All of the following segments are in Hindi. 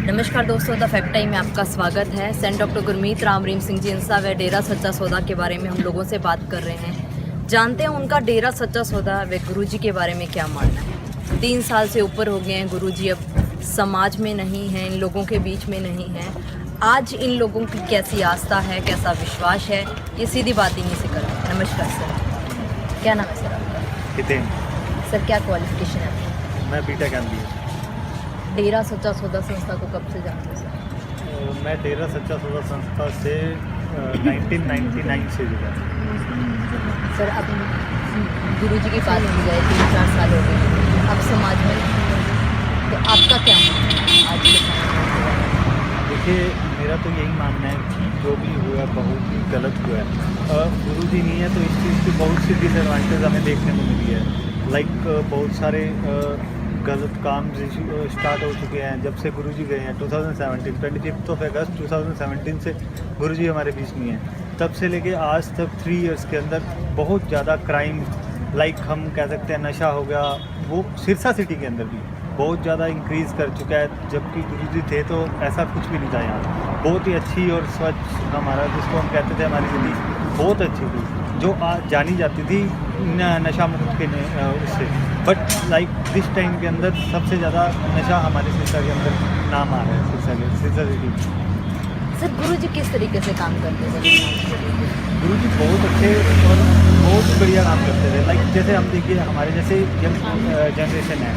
नमस्कार दोस्तों, द फैक्ट टाइम में आपका स्वागत है। सेंट डॉक्टर गुरमीत राम रहीम सिंह जी इंसा व डेरा सच्चा सौदा के बारे में हम लोगों से बात कर रहे हैं। जानते हैं उनका डेरा सच्चा सौदा व गुरुजी के बारे में क्या मानना है। 3 साल से ऊपर हो गए हैं, गुरुजी अब समाज में नहीं हैं, इन लोगों के बीच में नहीं हैं। आज इन लोगों की कैसी आस्था है, कैसा विश्वास है, ये सीधी बात इन्हीं से करें। नमस्कार सर, क्या नाम है सर आपका? हितेन। सर क्या क्वालिफिकेशन है आपकी? मैं बीटेक MBA। डेरा सच्चा सौदा संस्था को कब से जानते हैं सर? मैं डेरा सच्चा सौदा संस्था से 1999 से जुड़ा। सर अब गुरुजी की बात की जाए 3-4 साल हो गए अब समाज में, तो आपका क्या मानना है आज के समय में? देखिए, मेरा तो यही मानना है कि जो भी हुआ है बहुत ही गलत हुआ है। गुरुजी नहीं है तो इस चीज़ की बहुत सी डिसएडवांटेज हमें देखने को मिली है। लाइक बहुत सारे गलत काम स्टार्ट हो चुके हैं जब से गुरुजी गए हैं। 2017 25 अगस्त 2017 से गुरुजी हमारे बीच नहीं है। तब से लेके आज तक 3 इयर्स के अंदर बहुत ज़्यादा क्राइम, लाइक हम कह सकते हैं नशा हो गया, वो सिरसा सिटी के अंदर भी बहुत ज़्यादा इंक्रीज़ कर चुका है। जबकि गुरुजी थे तो ऐसा कुछ भी नहीं था यहाँ। बहुत ही अच्छी और स्वच्छ हमारा, जिसको हम कहते थे हमारी सिटी बहुत अच्छी थी, जो जानी जाती थी नशा मुक्त के उससे। बट लाइक दिस टाइम के अंदर सबसे ज़्यादा नशा हमारे सिरसा के अंदर नाम आ रहा है, सिरसा सिटी। सर गुरुजी किस तरीके से काम करते थे? गुरुजी बहुत अच्छे और बहुत बढ़िया काम करते थे। लाइक जैसे हम देखिए हमारे जैसे यंग जनरेशन है,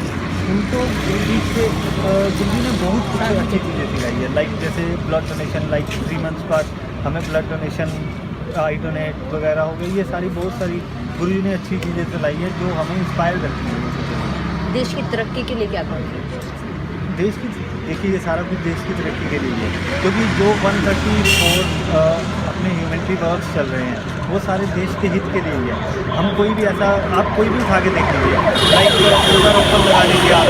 उनको गुरुजी ने बहुत कुछ अच्छी चीज़ें सिखाई है। लाइक जैसे ब्लड डोनेशन, लाइक 3 मंथ्स बाद हमें ब्लड डोनेशन, आई डोनेट वगैरह हो गई। ये सारी बहुत सारी गुरुजी ने अच्छी चीज़ें सिलाई है जो हमें इंस्पायर करती है। देश की तरक्की के लिए क्या करेंगे? देश की, देखिए ये सारा कुछ देश की तरक्की के लिए है, क्योंकि जो 134 अपने ह्यूमैनिटी वर्क्स चल रहे हैं वो सारे देश के हित के लिए ही है। हम कोई भी ऐसा, आप कोई भी उठा के देख लीजिए, लाइक पौधारोपण लगा लीजिए, आप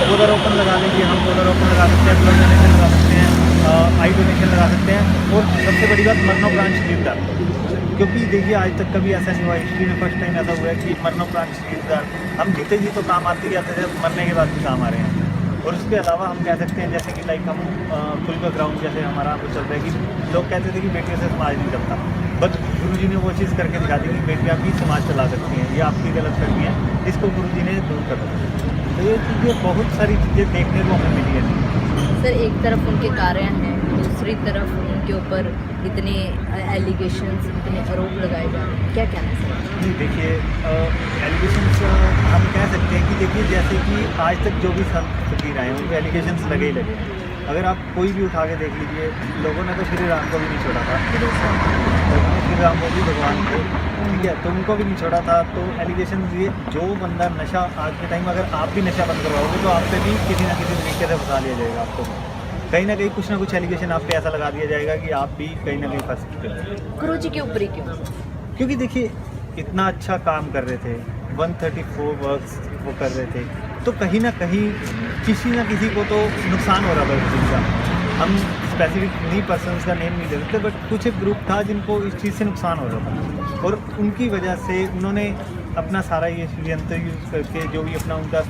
पौधारोपण लगा लीजिए, हम पौधारोपण लगा सकते हैं, ब्लड डोनेशन लगा सकते हैं, आई डोनेशन लगा सकते हैं। और सबसे बड़ी बात मरणोपरांत शरीरदान, क्योंकि देखिए आज तक कभी ऐसा नहीं हुआ, हिस्ट्री में फर्स्ट टाइम ऐसा हुआ है कि मरणोपरांत शरीरदान, हम जीते जी तो काम आते जाते थे, मरने के बाद भी काम आ रहे हैं। और उसके अलावा हम कह सकते हैं जैसे कि लाइक हम कुल का ग्राउंड जैसे हमारा वो चल रहा है कि लोग कहते थे कि बेटियों से समाज नहीं चलता, बट गुरुजी ने वो चीज़ करके दिखा दी कि बेटियाँ भी समाज चला सकती हैं, ये आपकी गलत फहमी है, इसको गुरुजी ने दूर कर दिया। तो ये चीज़ें बहुत सारी चीज़ें देखने को हमें मिली है। सर एक तरफ उनके कार्य हैं, दूसरी तरफ उनके ऊपर इतने एलिगेशंस, इतने आरोप लगाए जा रहे हैं, क्या कहना है सर? नहीं देखिए, एलिगेशंस हम कह सकते हैं कि देखिए जैसे कि आज तक जो भी संत फकीर आए हैं उनको एलिगेशंस लगे ही लगे हैं। अगर आप कोई भी उठा के देख लीजिए, लोगों ने तो श्री राम को भी नहीं छोड़ा था, लोगों ने श्री राम को भी, भगवान को, ठीक है, तो उनको भी नहीं छोड़ा था। तो एलिगेशन ये, जो बंदा नशा आज के टाइम में, अगर आप भी नशा बंद करवाओगे तो आप पे भी किसी ना किसी तरीके से फंसा लिया जाएगा। आपको कहीं ना कहीं कुछ ना कुछ एलिगेशन आप पे ऐसा लगा दिया जाएगा कि आप भी कहीं ना कहीं फंस सकते हो। गुरुजी के ऊपर ही क्यों? क्योंकि देखिए इतना अच्छा काम कर रहे थे, 134 वर्क्स वो कर रहे थे, तो कहीं ना कहीं किसी ना किसी को तो नुकसान हो रहा था उस चीज़ का। हम स्पेसिफिक नहीं पर्सनस का नेम नहीं दे सकते, बट कुछ एक ग्रुप था जिनको इस चीज़ से नुकसान हो रहा था, और उनकी वजह से उन्होंने अपना सारा ये षड्यंत्र यूज़ करके, जो भी अपना उनका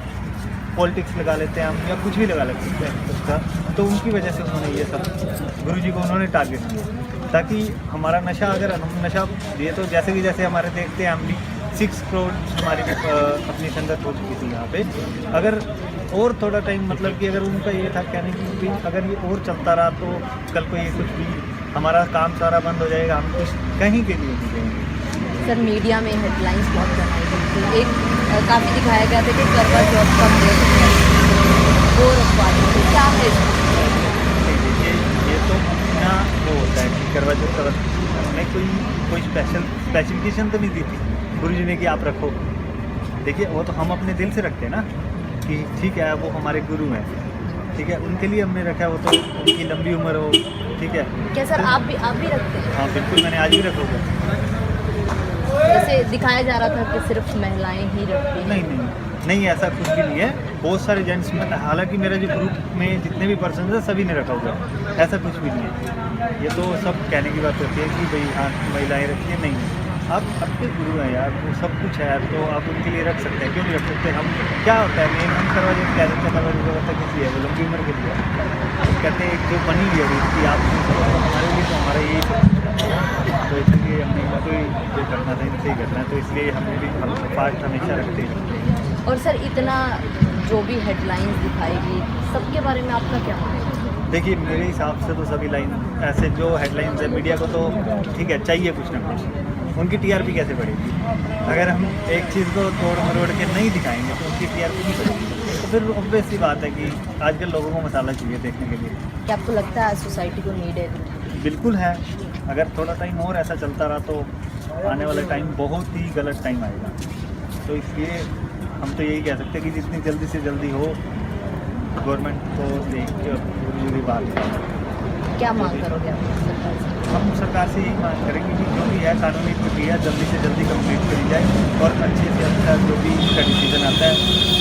पॉलिटिक्स लगा लेते हैं हम, या कुछ भी लगा सकते हैं उसका, तो उनकी वजह से उन्होंने ये सब गुरुजी को उन्होंने टारगेट किया, ताकि हमारा नशा, अगर हम नशा ये तो जैसे कि जैसे हमारे देखते हैं हम भी 6 करोड़ हमारी अपनी संगत हो चुकी थी यहाँ पे। अगर और थोड़ा टाइम, मतलब कि अगर उनका ये था कहने की, अगर ये और चलता रहा तो कल को ये कुछ भी हमारा काम सारा बंद हो जाएगा, हम कुछ कहीं के लिए नहीं जाएंगे। सर मीडिया में हेडलाइंस बहुत बनाई गई थी, एक काफ़ी दिखाया गया था कि करवा चौथ का वो रखवाते थे, क्या है ये तो ना वो होता है कि करवा चौथ का हमने कोई स्पेसिफिकेशन तो नहीं दी थी गुरुजी ने कि आप रखो। देखिए वो तो हम अपने दिल से रखते हैं ना कि ठीक है वो हमारे गुरु हैं, ठीक है, उनके लिए हमने रखा है, वो तो उनकी लंबी उम्र हो, ठीक है। क्या सर आप भी रखते हैं? हाँ बिल्कुल, मैंने आज भी रखोगे। जैसे दिखाया जा रहा था कि सिर्फ महिलाएं ही रखती हैं। नहीं, ऐसा कुछ भी नहीं है, बहुत सारे जेंट्स में, हालांकि मेरा जो ग्रुप में जितने भी पर्सन है सभी ने रखा हुआ है, ऐसा कुछ भी नहीं है। ये तो सब कहने की बात होती है कि भाई हाँ महिलाएं रखी है, नहीं, आप आपके गुरु हैं यार, वो सब कुछ है तो आप उनके लिए रख सकते हैं, क्यों नहीं रख सकते? हम क्या होता है मेन, हम करवा देते क्या देते करवा देते होता किसी है, वो लंबी उम्र के लिए कहते हैं, एक जो बनी हुई है उसकी आप हमारे लिए, तो हमारा यही है। तो इसलिए हमने कहा कोई जो करना था इनसे ही करना है, तो इसलिए हमने भी हम फास्ट हमेशा रखते हैं। और सर इतना जो भी हेडलाइंस दिखाएगी सबके बारे में आपका क्या मानना है? देखिए मेरे हिसाब से तो सभी लाइन ऐसे जो हेडलाइंस है मीडिया को तो ठीक है, चाहिए कुछ ना कुछ, उनकी टीआरपी कैसे बढ़ेगी? अगर हम एक चीज़ को तोड़ मरोड़ के नहीं दिखाएंगे तो उसकी टीआरपी नहीं बढ़ेगी। तो फिर ऑब्वियस सी बात है कि आजकल लोगों को मसाला चाहिए देखने के लिए। क्या आपको लगता है सोसाइटी को नीड है? बिल्कुल है, अगर थोड़ा टाइम और ऐसा चलता रहा तो आने वाला टाइम बहुत ही गलत टाइम आएगा। तो इसलिए हम तो यही कह सकते हैं कि जितनी जल्दी से जल्दी हो गवर्नमेंट को देख के पूरी बात है। क्या मांग करोगे आप सरकार से? हम सरकार से यही मांग करेंगे कि जो भी है कानूनी प्रक्रिया जल्दी से जल्दी कंप्लीट करी जाए और अच्छे से अच्छा जो भी इसका डिसीजन आता है